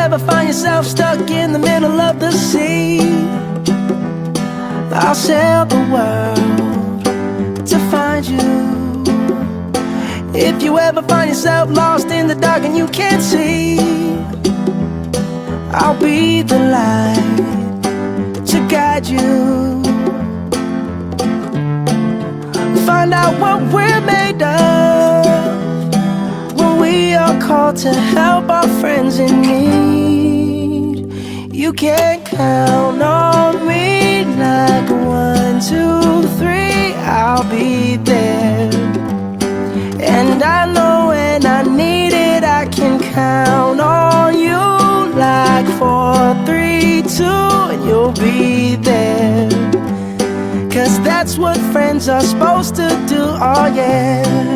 ever find yourself stuck in the middle of the sea, I'll sail the world to find you. If you ever find yourself lost in the dark and you can't see, I'll be the light to guide you. Find out what we're made of when we are called to help our friends in need. You can count on me like 1, 2, 3, I'll be there. And I know when I need it, I can count on you like 4, 3, 2, and you'll be there. 'Cause that's what friends are supposed to do, oh yeah.